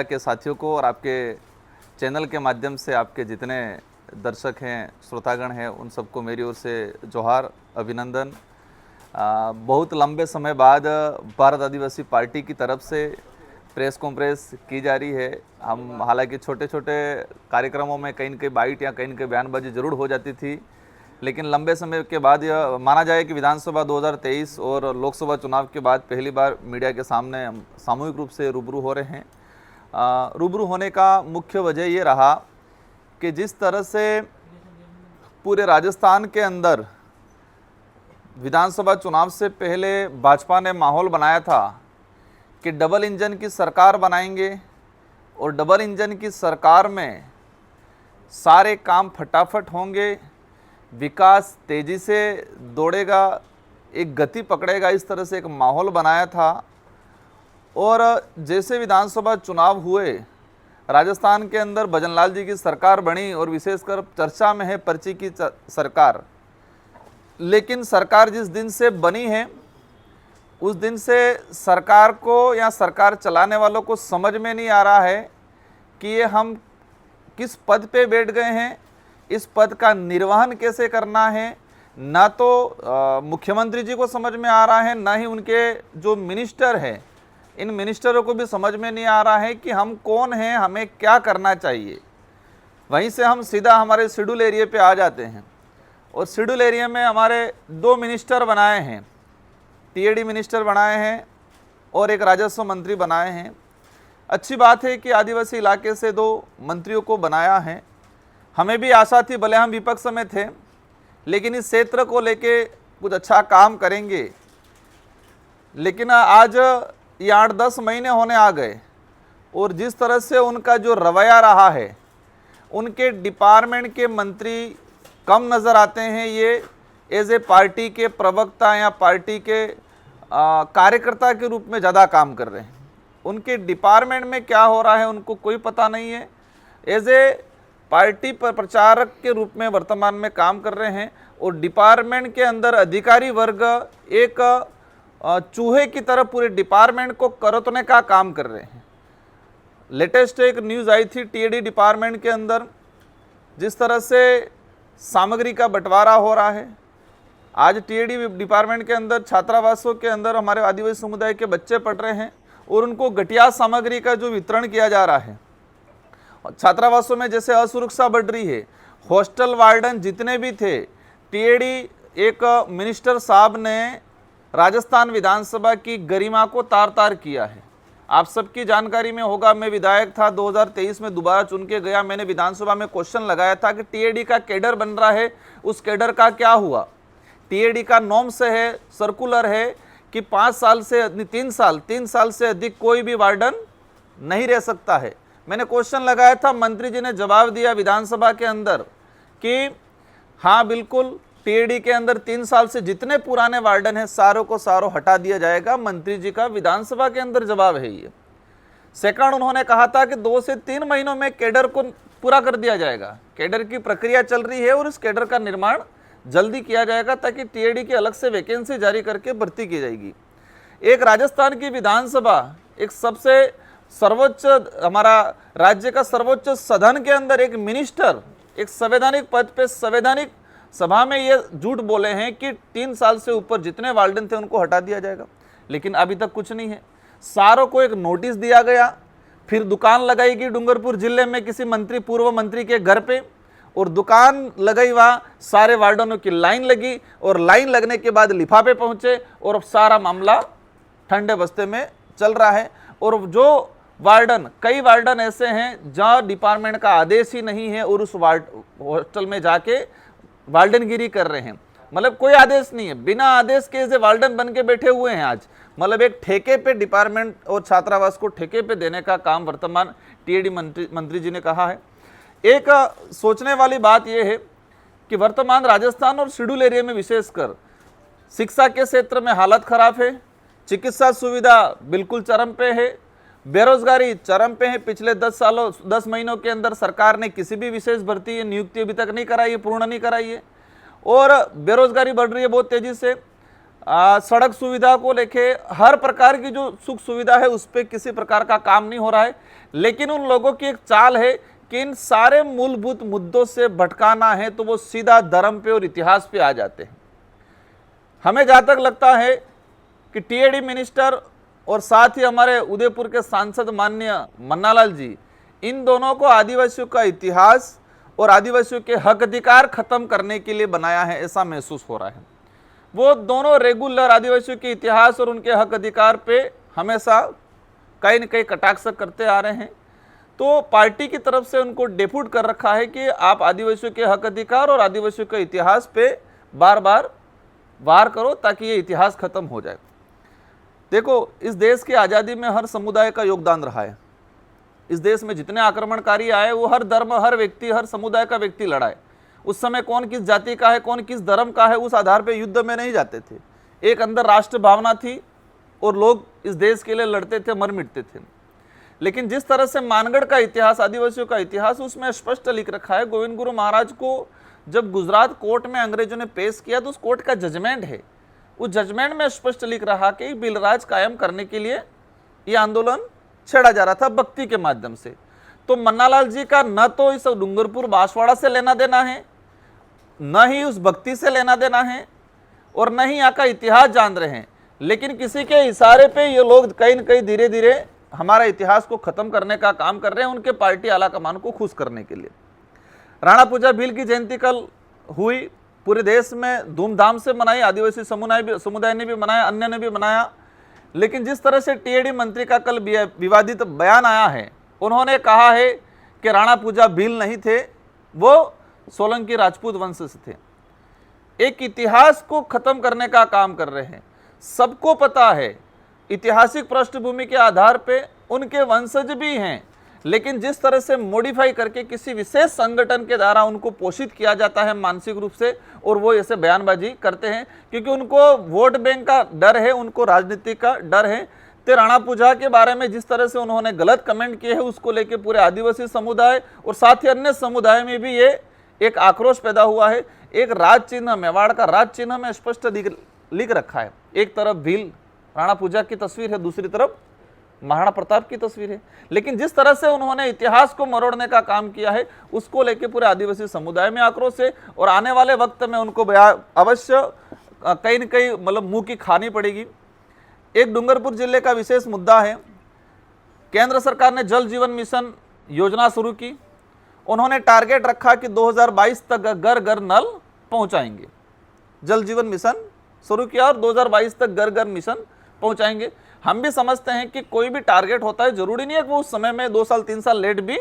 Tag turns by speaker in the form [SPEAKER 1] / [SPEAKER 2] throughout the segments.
[SPEAKER 1] के साथियों को और आपके चैनल के माध्यम से आपके जितने दर्शक हैं, श्रोतागण हैं, उन सबको मेरी ओर से जोहार, अभिनंदन। बहुत लंबे समय बाद भारत आदिवासी पार्टी की तरफ से प्रेस कॉन्फ्रेंस की जा रही है। हम हालांकि छोटे छोटे कार्यक्रमों में कहीं न कहीं बाइट या कहीं न कहीं बयानबाजी ज़रूर हो जाती थी, लेकिन लंबे समय के बाद यह माना जाए कि विधानसभा 2023 और लोकसभा चुनाव के बाद पहली बार मीडिया के सामने हम सामूहिक रूप से रूबरू हो रहे हैं। रूबरू होने का मुख्य वजह ये रहा कि जिस तरह से पूरे राजस्थान के अंदर विधानसभा चुनाव से पहले भाजपा ने माहौल बनाया था कि डबल इंजन की सरकार बनाएंगे और डबल इंजन की सरकार में सारे काम फटाफट होंगे, विकास तेज़ी से दौड़ेगा, एक गति पकड़ेगा, इस तरह से एक माहौल बनाया था। और जैसे विधानसभा चुनाव हुए, राजस्थान के अंदर भजनलाल जी की सरकार बनी और विशेषकर चर्चा में है पर्ची की सरकार। लेकिन सरकार जिस दिन से बनी है उस दिन से सरकार को या सरकार चलाने वालों को समझ में नहीं आ रहा है कि ये हम किस पद पे बैठ गए हैं, इस पद का निर्वहन कैसे करना है। ना तो मुख्यमंत्री जी को समझ में आ रहा है, ना ही उनके जो मिनिस्टर हैं, इन मिनिस्टरों को भी समझ में नहीं आ रहा है कि हम कौन हैं, हमें क्या करना चाहिए। वहीं से हम सीधा हमारे शेड्यूल एरिया पे आ जाते हैं और शेड्यूल एरिया में हमारे दो मिनिस्टर बनाए हैं, टीएडी मिनिस्टर बनाए हैं और एक राजस्व मंत्री बनाए हैं। अच्छी बात है कि आदिवासी इलाके से दो मंत्रियों को बनाया है। हमें भी आशा थी, भले हम विपक्ष में थे, लेकिन इस क्षेत्र को लेके कुछ अच्छा काम करेंगे। लेकिन आज ये 8-10 महीने होने आ गए और जिस तरह से उनका जो रवैया रहा है, उनके डिपार्टमेंट के मंत्री कम नज़र आते हैं। ये एज ए पार्टी के प्रवक्ता या पार्टी के कार्यकर्ता के रूप में ज़्यादा काम कर रहे हैं। उनके डिपार्टमेंट में क्या हो रहा है उनको कोई पता नहीं है। एज ए पार्टी पर प्रचारक के रूप में वर्तमान में काम कर रहे हैं और डिपार्टमेंट के अंदर अधिकारी वर्ग एक चूहे की तरह पूरे डिपार्टमेंट को करतने का काम कर रहे हैं। लेटेस्ट एक न्यूज़ आई थी टीएडी डिपार्टमेंट के अंदर, जिस तरह से सामग्री का बंटवारा हो रहा है। आज टीएडी डिपार्टमेंट के अंदर छात्रावासों के अंदर हमारे आदिवासी समुदाय के बच्चे पढ़ रहे हैं और उनको घटिया सामग्री का जो वितरण किया जा रहा है। छात्रावासों में जैसे असुरक्षा बढ़ रही है, हॉस्टल वार्डन जितने भी थे, टीएडी एक मिनिस्टर साहब ने राजस्थान विधानसभा की गरिमा को तार तार किया है। आप सबकी जानकारी में होगा, मैं विधायक था, 2023 में दोबारा चुन के गया। मैंने विधानसभा में क्वेश्चन लगाया था कि टीएडी का कैडर बन रहा है, उस कैडर का क्या हुआ। टीएडी का नॉर्म्स है, सर्कुलर है कि 5 साल से 3 साल से अधिक कोई भी वार्डन नहीं रह सकता है। मैंने क्वेश्चन लगाया था, मंत्री जी ने जवाब दिया विधानसभा के अंदर कि हाँ बिल्कुल, टीएडी के अंदर 3 साल से जितने पुराने वार्डन हैं सारों को सारों हटा दिया जाएगा। मंत्री जी का विधानसभा के अंदर जवाब है ये। सेकंड, उन्होंने कहा था कि 2 से 3 महीनों में कैडर को पूरा कर दिया जाएगा। कैडर की प्रक्रिया चल रही है और उस कैडर का निर्माण जल्दी किया जाएगा ताकि टीएडी की अलग से वैकेंसी जारी करके भर्ती की जाएगी। एक राजस्थान की विधानसभा, एक सबसे सर्वोच्च, हमारा राज्य का सर्वोच्च सदन के अंदर एक मिनिस्टर एक संवैधानिक पद पे संवैधानिक सभा में ये झूठ बोले हैं कि 3 साल से ऊपर जितने वार्डन थे उनको हटा दिया जाएगा, लेकिन अभी तक कुछ नहीं है। सारों को एक नोटिस दिया गया, फिर दुकान लगाई गई डूंगरपुर जिले में किसी मंत्री, पूर्व मंत्री के घर पे, और दुकान लगाई, वहाँ सारे वार्डनों की लाइन लगी और लाइन लगने के बाद लिफाफे पहुंचे और सारा मामला ठंडे बस्ते में चल रहा है। और जो वार्डन, कई वार्डन ऐसे हैं जहाँ डिपार्टमेंट का आदेश ही नहीं है और उस हॉस्टल में जाके वार्डनगिरी कर रहे हैं। मतलब कोई आदेश नहीं है, बिना आदेश के ऐसे वार्डन बन के बैठे हुए हैं आज। मतलब एक ठेके पे डिपार्टमेंट और छात्रावास को ठेके पे देने का काम वर्तमान टीएडी मंत्री जी ने कहा है। एक सोचने वाली बात यह है कि वर्तमान राजस्थान और शेड्यूल एरिया में विशेषकर शिक्षा के क्षेत्र में हालत खराब है, चिकित्सा सुविधा बिल्कुल चरम पे है, बेरोजगारी चरम पे है। पिछले 10 महीनों के अंदर सरकार ने किसी भी विशेष भर्ती नियुक्ति अभी तक नहीं कराई है, पूर्ण नहीं कराई है, और बेरोजगारी बढ़ रही है बहुत तेजी से। सड़क सुविधा को लेके हर प्रकार की जो सुख सुविधा है उस पर किसी प्रकार का काम नहीं हो रहा है। लेकिन उन लोगों की एक चाल है कि इन सारे मूलभूत मुद्दों से भटकाना है तो वो सीधा धर्म पे और इतिहास पे आ जाते हैं। हमें जहां तक लगता है कि टीएडी मिनिस्टर और साथ ही हमारे उदयपुर के सांसद माननीय मन्नालाल जी, इन दोनों को आदिवासियों का इतिहास और आदिवासियों के हक अधिकार खत्म करने के लिए बनाया है, ऐसा महसूस हो रहा है। वो दोनों रेगुलर आदिवासियों के इतिहास और उनके हक अधिकार पे हमेशा कहीं न कहीं कटाक्ष करते आ रहे हैं। तो पार्टी की तरफ से उनको डेप्यूट कर रखा है कि आप आदिवासियों के हक अधिकार और आदिवासियों के इतिहास पे बार बार वार करो ताकि ये इतिहास खत्म हो जाए। देखो, इस देश की आज़ादी में हर समुदाय का योगदान रहा है। इस देश में जितने आक्रमणकारी आए वो हर धर्म, हर व्यक्ति, हर समुदाय का व्यक्ति लड़ा है। उस समय कौन किस जाति का है, कौन किस धर्म का है, उस आधार पे युद्ध में नहीं जाते थे। एक अंदर राष्ट्र भावना थी और लोग इस देश के लिए लड़ते थे, मर मिटते थे। लेकिन जिस तरह से मानगढ़ का इतिहास, आदिवासियों का इतिहास, उसमें स्पष्ट लिख रखा है। गोविंद गुरु महाराज को जब गुजरात कोर्ट में अंग्रेजों ने पेश किया तो उस कोर्ट का जजमेंट है, उस जजमेंट में स्पष्ट लिख रहा कि बिलराज कायम करने के लिए यह आंदोलन छेड़ा जा रहा था भक्ति के माध्यम से। तो मन्नालाल जी का न तो इस डूंगरपुर बांसवाड़ा से लेना देना है, न ही उस भक्ति से लेना देना है, और न ही यहाँ का इतिहास जान रहे हैं। लेकिन किसी के इशारे पे ये लोग कहीं न कहीं धीरे धीरे हमारा इतिहास को खत्म करने का काम कर रहे हैं, उनके पार्टी आलाकमान को खुश करने के लिए। राणा पूजा भील की जयंती कल हुई, पूरे देश में धूमधाम से मनाई, आदिवासी समुदाय ने भी मनाया, अन्य ने भी मनाया। लेकिन जिस तरह से टीएडी मंत्री का कल विवादित बयान आया है, उन्होंने कहा है कि राणा पूजा भील नहीं थे, वो सोलंकी राजपूत वंश से थे। एक इतिहास को खत्म करने का काम कर रहे हैं। सबको पता है ऐतिहासिक पृष्ठभूमि के आधार पे उनके वंशज भी हैं, लेकिन जिस तरह से मॉडिफाई करके किसी विशेष संगठन के द्वारा उनको पोषित किया जाता है मानसिक रूप से, और वो ऐसे बयानबाजी करते हैं क्योंकि उनको वोट बैंक का डर है, उनको राजनीति का डर है। तो राणा पूजा के बारे में जिस तरह से उन्होंने गलत कमेंट किए हैं, उसको लेके पूरे आदिवासी समुदाय और साथ ही अन्य समुदाय में भी ये एक आक्रोश पैदा हुआ है। एक राज चिन्ह, मेवाड़ का राज चिन्ह में स्पष्ट लिख रखा है। एक तरफ भील राणा पूजा की तस्वीर है, दूसरी तरफ महाराणा प्रताप की तस्वीर है। लेकिन जिस तरह से उन्होंने इतिहास को मरोड़ने का काम किया है, उसको लेके पूरे आदिवासी समुदाय में आक्रोश है, और आने वाले वक्त में उनको अवश्य कहीं न कहीं मतलब मुंह की खानी पड़ेगी। एक डूंगरपुर जिले का विशेष मुद्दा है, केंद्र सरकार ने जल जीवन मिशन योजना शुरू की। उन्होंने टारगेट रखा कि 2022 तक घर घर नल पहुंचाएंगे। जल जीवन मिशन शुरू किया और 2022 तक घर घर मिशन पहुंचाएंगे। हम भी समझते हैं कि कोई भी टारगेट होता है, जरूरी नहीं है कि वो उस समय में 2 साल 3 साल लेट भी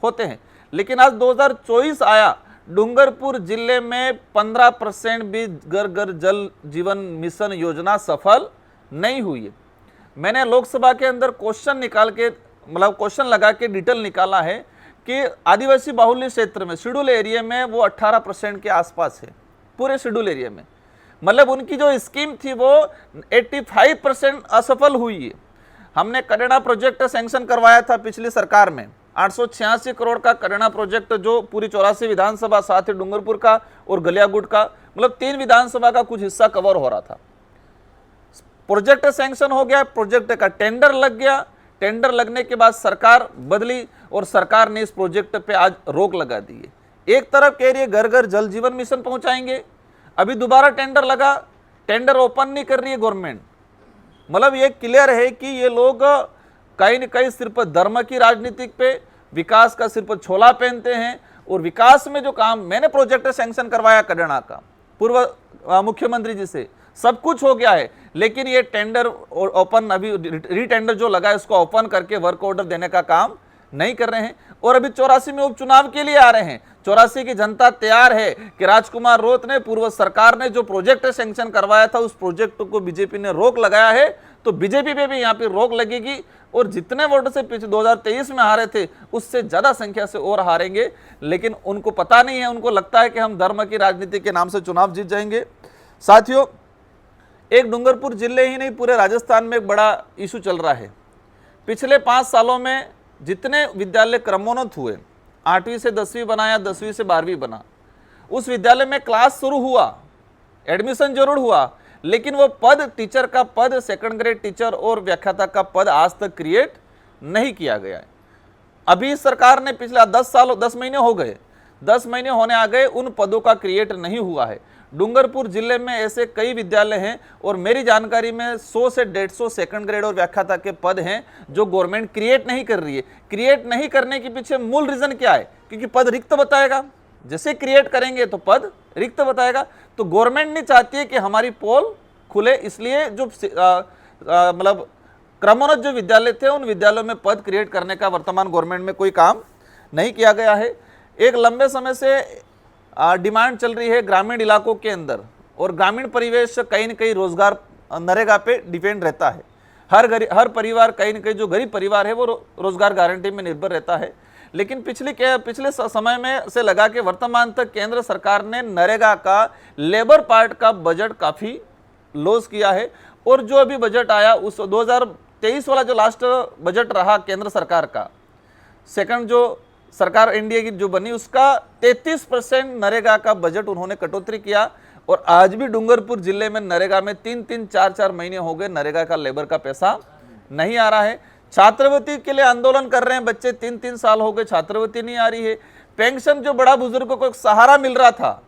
[SPEAKER 1] होते हैं। लेकिन आज 2024 आया, डूंगरपुर जिले में 15% भी घर घर जल जीवन मिशन योजना सफल नहीं हुई है। मैंने लोकसभा के अंदर क्वेश्चन निकाल के, मतलब क्वेश्चन लगा के डिटेल निकाला है कि आदिवासी बाहुल्य क्षेत्र में, शेड्यूल एरिया में वो 18% के आसपास है, पूरे शेड्यूल एरिया में। मतलब उनकी जो स्कीम थी वो 85% असफल हुई है। हमने करेड़ा प्रोजेक्ट सैंक्शन करवाया था पिछली सरकार में, 886 करोड़ का करेड़ा प्रोजेक्ट, जो पूरी 84 विधानसभा, साथ ही डूंगरपुर का और गलियागुट का, मतलब 3 विधानसभा का कुछ हिस्सा कवर हो रहा था। प्रोजेक्ट सैंक्शन हो गया, प्रोजेक्ट का टेंडर लग गया। टेंडर लगने के बाद सरकार बदली और सरकार ने इस प्रोजेक्ट पे आज रोक लगा दी है। एक तरफ कह रही है घर घर जल जीवन मिशन पहुंचाएंगे, अभी दोबारा टेंडर लगा, टेंडर ओपन नहीं कर रही है गवर्नमेंट। मतलब ये क्लियर है कि ये लोग कहीं न कहीं सिर्फ धर्म की राजनीति पे, विकास का सिर्फ छोला पहनते हैं। और विकास में जो काम, मैंने प्रोजेक्ट सैंक्शन करवाया करेड़ा का पूर्व मुख्यमंत्री जी से, सब कुछ हो गया है, लेकिन ये टेंडर ओपन, अभी रीटेंडर जो लगा है उसको ओपन करके वर्क ऑर्डर देने का काम नहीं कर रहे हैं। और अभी 84 में उपचुनाव के लिए आ रहे हैं। 84 की जनता तैयार है कि राजकुमार रोत ने, पूर्व सरकार ने जो प्रोजेक्ट सैंक्शन करवाया था, उस प्रोजेक्ट को बीजेपी ने रोक लगाया है, तो बीजेपी पे भी यहाँ पे रोक लगेगी। और जितने वोट से पीछे 2023 में हारे थे, उससे ज्यादा संख्या से और हारेंगे। लेकिन उनको पता नहीं है, उनको लगता है कि हम धर्म की राजनीति के नाम से चुनाव जीत जाएंगे। साथियों, एक डूंगरपुर जिले ही नहीं, पूरे राजस्थान में एक बड़ा इशू चल रहा है। पिछले 5 सालों में जितने विद्यालय क्रमोन्नत हुए, 8वीं से 10वीं बनाया, 10वीं से 12वीं बना, उस विद्यालय में क्लास शुरू हुआ, एडमिशन जरूर हुआ, लेकिन वो पद, टीचर का पद, सेकंड ग्रेड टीचर और व्याख्याता का पद आज तक क्रिएट नहीं किया गया है। अभी सरकार ने पिछला 10 महीने हो गए, 10 महीने होने आ गए, उन पदों का क्रिएट नहीं हुआ है। डूंगरपुर जिले में ऐसे कई विद्यालय हैं और मेरी जानकारी में 100 से 150 सेकंड ग्रेड और व्याख्याता के पद हैं जो गवर्नमेंट क्रिएट नहीं कर रही है। क्रिएट नहीं करने के पीछे मूल रीजन क्या है? क्योंकि पद रिक्त बताएगा, जैसे क्रिएट करेंगे तो पद रिक्त बताएगा। तो गवर्नमेंट नहीं चाहती है कि हमारी पोल खुले, इसलिए जो मतलब क्रमोन्नत जो विद्यालय थे उन विद्यालयों में पद क्रिएट करने का वर्तमान गवर्नमेंट में कोई काम नहीं किया गया है। एक लंबे समय से डिमांड चल रही है ग्रामीण इलाकों के अंदर, और ग्रामीण परिवेश कहीं न कहीं रोजगार नरेगा पे डिपेंड रहता है। हर परिवार, कहीं न कहीं जो गरीब परिवार है वो रोजगार गारंटी में निर्भर रहता है। लेकिन पिछले समय में से लगा के वर्तमान तक केंद्र सरकार ने नरेगा का लेबर पार्ट का बजट काफ़ी लॉस किया है, और जो अभी बजट आया उस 2023 वाला जो लास्ट बजट रहा केंद्र सरकार का, सेकंड जो सरकार एनडीए की जो बनी, उसका 33% नरेगा का बजट उन्होंने कटौती किया। और आज भी डूंगरपुर जिले में नरेगा में 3-3, 4-4 महीने हो गए नरेगा का लेबर का पैसा नहीं आ रहा है। छात्रवृत्ति के लिए आंदोलन कर रहे हैं बच्चे, 3-3 साल हो गए छात्रवृत्ति नहीं आ रही है। पेंशन जो बड़ा बुजुर्गों को सहारा मिल रहा था,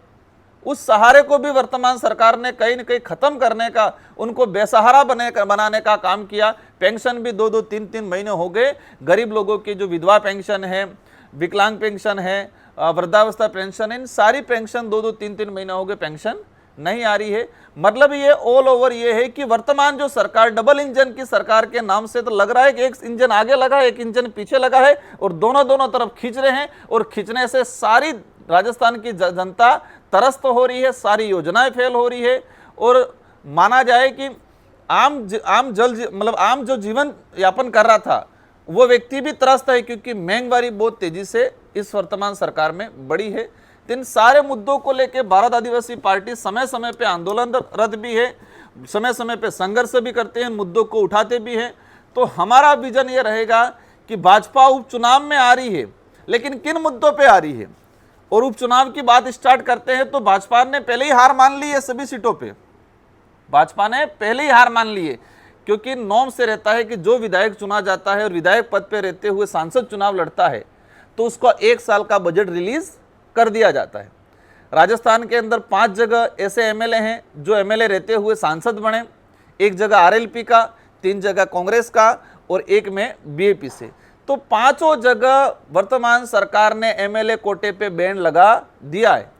[SPEAKER 1] उस सहारे को भी वर्तमान सरकार ने कहीं न कहीं खत्म करने का, उनको बेसहारा बनाने का काम किया। पेंशन भी 2-2, 3-3 महीने हो गए। गरीब लोगों की जो विधवा पेंशन है, विकलांग पेंशन है, वृद्धावस्था पेंशन है, इन सारी पेंशन 2-2, 3-3 महीने हो गए पेंशन नहीं आ रही है। मतलब ये ऑल ओवर ये है कि वर्तमान जो सरकार डबल इंजन की सरकार के नाम से तो लग रहा है कि एक इंजन आगे लगा है, एक इंजन पीछे लगा है, और दोनों तरफ खींच रहे हैं, और खींचने से सारी राजस्थान की जनता त्रस्त हो रही है, सारी योजनाएं फेल हो रही है। और माना जाए कि आम जो जीवन यापन कर रहा था वो व्यक्ति भी त्रस्त है, क्योंकि महंगाई बहुत तेजी से इस वर्तमान सरकार में बढ़ी है। इन सारे मुद्दों को लेकर भारत आदिवासी पार्टी समय समय पे आंदोलनरत भी है, समय समय पे संघर्ष भी करते हैं, मुद्दों को उठाते भी हैं। तो हमारा विजन ये रहेगा कि भाजपा उपचुनाव में आ रही है, लेकिन किन मुद्दों पे आ रही है? और उपचुनाव की बात स्टार्ट करते हैं तो भाजपा ने पहले ही हार मान ली है सभी सीटों पे। भाजपा ने पहले ही हार मान ली है, क्योंकि नॉर्म से रहता है कि जो विधायक चुना जाता है और विधायक पद पे रहते हुए सांसद चुनाव लड़ता है तो उसको 1 साल का बजट रिलीज कर दिया जाता है। राजस्थान के अंदर 5 जगह ऐसे एमएलए हैं जो एमएलए रहते हुए सांसद बने, 1 जगह आरएलपी का, 3 जगह कांग्रेस का और 1 में बीएपी से। तो 5 जगह वर्तमान सरकार ने एमएलए कोटे पे बैन लगा दिया है।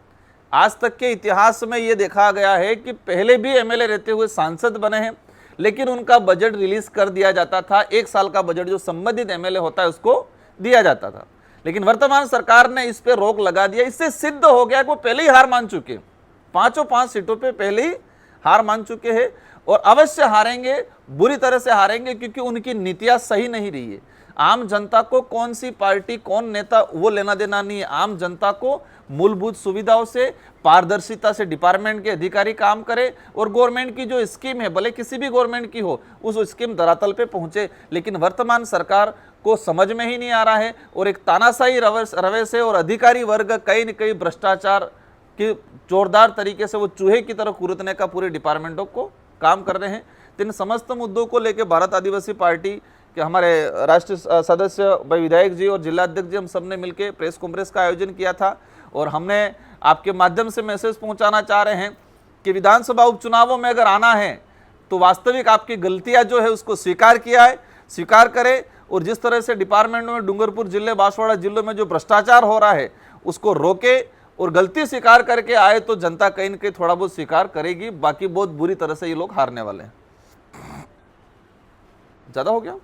[SPEAKER 1] आज तक के इतिहास में ये देखा गया है कि पहले भी एमएलए रहते हुए सांसद बने हैं, लेकिन उनका बजट रिलीज कर दिया जाता था। 1 साल का बजट जो संबंधित एमएलए होता है उसको दिया जाता था, लेकिन वर्तमान सरकार ने इस पे रोक लगा दिया। इससे सिद्ध हो गया कि वो पहले ही हार मान चुके, 5 सीटों पे पहले ही हार मान चुके हैं, और अवश्य हारेंगे, बुरी तरह से हारेंगे, क्योंकि उनकी नीतियां सही नहीं रही है। आम जनता को कौन सी पार्टी, कौन नेता, वो लेना देना नहीं है। आम जनता को मूलभूत सुविधाओं से, पारदर्शिता से डिपार्टमेंट के अधिकारी काम करे, और गवर्नमेंट की जो स्कीम है, भले किसी भी गवर्नमेंट की हो, उस स्कीम धरातल पे पहुंचे। लेकिन वर्तमान सरकार को समझ में ही नहीं आ रहा है, और एक तानाशाही रवैये से और अधिकारी वर्ग कहीं न कहीं भ्रष्टाचार की जोरदार तरीके से वो चूहे की तरह कुरुतने का पूरे डिपार्टमेंटों को काम कर रहे हैं। तो इन समस्त मुद्दों को लेकर भारत आदिवासी पार्टी के हमारे राष्ट्रीय सदस्य भाई विधायक जी और जिला अध्यक्ष जी, हम सब ने मिलकर प्रेस कॉन्फ्रेंस का आयोजन किया था, और हमने आपके माध्यम से मैसेज पहुंचाना चाह रहे हैं कि विधानसभा उपचुनावों में अगर आना है तो वास्तविक आपकी गलतियां जो है उसको स्वीकार किया है, स्वीकार करें, और जिस तरह से डिपार्टमेंट में डूंगरपुर जिले, बांसवाड़ा जिलों में जो भ्रष्टाचार हो रहा है उसको रोके, और गलती स्वीकार करके आए तो जनता कहीं न कहीं थोड़ा बहुत स्वीकार करेगी। बाकी बहुत बुरी तरह से ये लोग हारने वाले हैं। ज़्यादा हो गया।